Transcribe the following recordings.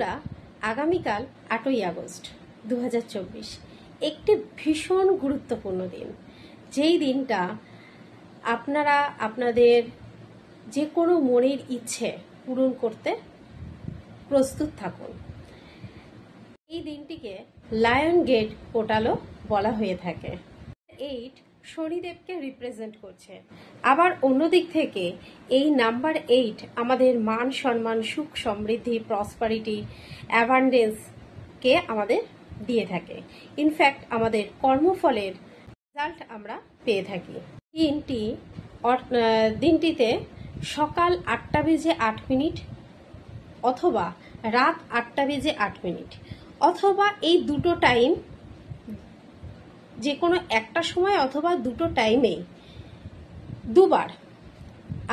বন্ধুরা, আগামীকাল 8ই আগস্ট 2024 একটি ভীষণ গুরুত্বপূর্ণ দিন। যেই দিনটা আপনারা আপনাদের যে কোনো মনের ইচ্ছে পূরণ করতে প্রস্তুত থাকুন। এই দিনটিকে লায়ন গেট পোর্টালও বলা হয়ে থাকে। 8 শনিদেবকে রিপ্রেজেন্ট করছে। আবার অন্যদিক থেকে এই নাম্বার 8 আমাদের মান সম্মান, সুখ সমৃদ্ধি, প্রসপারিটি, অ্যাবান্ডেন্সকে আমাদের দিয়ে থাকে। ইনফ্যাক্ট আমাদের কর্মফলের রেজাল্ট আমরা পেয়ে থাকি। দিনটিতে সকাল 8:08 অথবা রাত 8:08 অথবা এই দুটো টাইম, যে কোনো একটা সময় অথবা দুটো টাইমে দুবার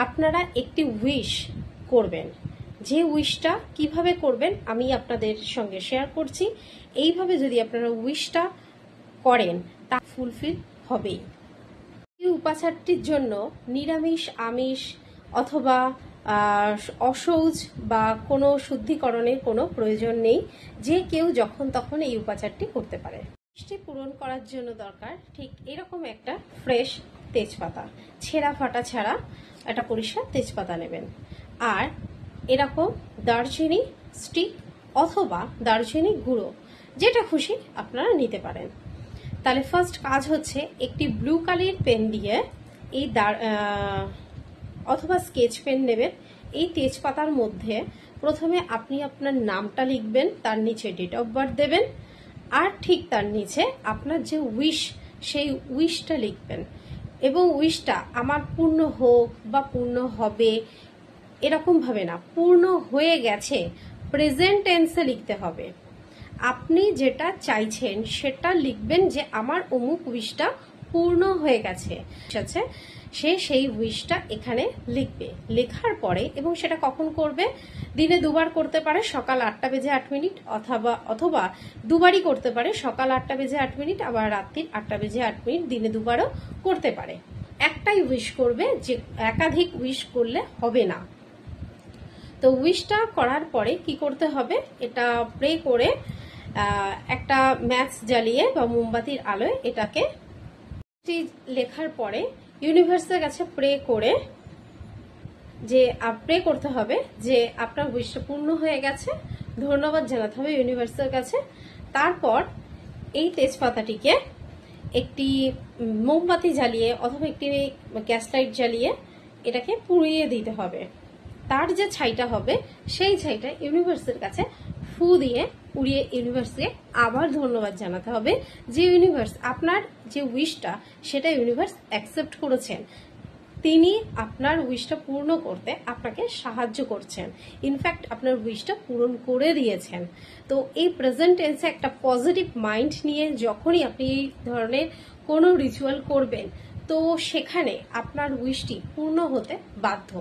আপনারা একটি উইশ করবেন। যে উইশটা কিভাবে করবেন আমি আপনাদের সঙ্গে শেয়ার করছি। এইভাবে যদি আপনারা উইশটা করেন তা ফুলফিল হবেই। এই উপাচারটির জন্য নিরামিষ, আমিষ অথবা অসৌচ বা কোনো শুদ্ধিকরণের কোনো প্রয়োজন নেই। যে কেউ যখন তখন এই উপাচারটি করতে পারে। উইশটি পূরণ করার জন্য দরকার ঠিক এরকম একটা ফ্রেশ তেজপাতা, ছেঁড়া ফাটা ছাড়া একটা পরিষ্কার তেজপাতা নেবেন। আর এরকম দারচিনি স্টিক অথবা দারচিনি গুঁড়ো, যেটা খুশি আপনারা নিতে পারেন। তাহলে ফার্স্ট কাজ হচ্ছে একটি ব্লু কালার পেন দিয়ে এই অথবা স্কেচ পেন নেবেন। এই তেজপাতার মধ্যে প্রথমে আপনি আপনার নামটা লিখবেন, তার নিচে ডেট অফ বার্থ দেবেন, আর ঠিক তার নিচে আপনার যে উইশ সেই উইশটা লিখবেন। এবং উইশটা আমার পূর্ণ হোক বা পূর্ণ হবে এরকম ভাবে না, পূর্ণ হয়ে গেছে প্রেজেন্ট টেন্সে লিখতে হবে। আপনি যেটা চাইছেন সেটা লিখবেন যে আমার অমুক উইশটা পূর্ণ হয়ে গেছে। সে সেই উইশটা এখানে লিখবে। লেখার পরে এবং সেটা কখন করবে, দিনে দুবার করতে পারে, সকাল 8:08 অথবা দুবারই করতে পারে, সকাল 8:08 আবার রাত্রির 8:08, দিনে দুবারও করতে পারে। একটাই উইশ করবে, যে একাধিক উইশ করলে হবে না। তো উইশটা করার পরে কি করতে হবে, এটা প্রে করে একটা ম্যাচ জ্বালিয়ে বা মোমবাতির আলোয় এটাকে লেখার পরে ইউনিভার্সের কাছে প্রে করতে হবে যে আপনার উইশটা পূর্ণ হয়ে গেছে, ধন্যবাদ জানাতে হবে ইউনিভার্সের কাছে। তারপর এই তেজপাতাটিকে একটি মোমবাতি জ্বালিয়ে অথবা একটি গ্যাস লাইট জ্বালিয়ে এটাকে পুড়িয়ে দিতে হবে। তার যে ছাইটা হবে সেই ছাইটা ইউনিভার্সের কাছে ফু দিয়ে উড়িয়ে ইউনিভার্সকে আবার ধন্যবাদ জানাতে হবে যে ইউনিভার্স আপনার যে উইশটা সেটা ইউনিভার্স অ্যাকসেপ্ট করেছেন, তিনি আপনার উইশটা পূর্ণ করতে আপনাকে সাহায্য করছেন, ইনফ্যাক্ট আপনার উইশটা পূরণ করে দিয়েছেন। তো এই প্রেজেন্ট টেন্সে একটা পজিটিভ মাইন্ড নিয়ে যখনই আপনি এই ধরনের কোনো রিচুয়াল করবেন তো সেখানে আপনার উইশটি পূর্ণ হতে বাধ্য।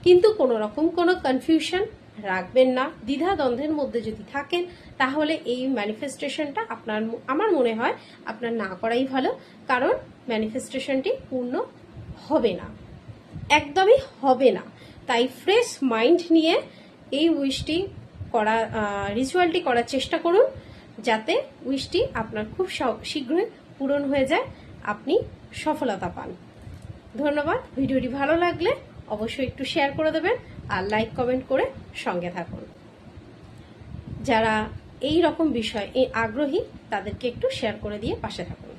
কিন্তু কোনো রকম কোনো কনফিউশন রাখবেন না, দ্বিধাদ্বন্দ্বের মধ্যে যদি থাকেন তাহলে এই ম্যানিফেস্টেশনটা আমার মনে হয় আপনার না করাই ভালো, কারণ ম্যানিফেস্টেশনটি পূর্ণ হবে না, একদমই হবে না। তাই ফ্রেশ মাইন্ড নিয়ে এই উইশটি রিচুয়ালটি করার চেষ্টা করুন, যাতে উইশটি আপনার খুব শীঘ্রই পূরণ হয়ে যায়, আপনি সফলতা পান। ধন্যবাদ। ভিডিওটি ভালো লাগলে অবশ্যই একটু শেয়ার করে দেবেন আর লাইক কমেন্ট করে সঙ্গে থাকুন। যারা এই রকম বিষয়ে আগ্রহী তাদেরকে একটু শেয়ার করে দিয়ে পাশে থাকুন।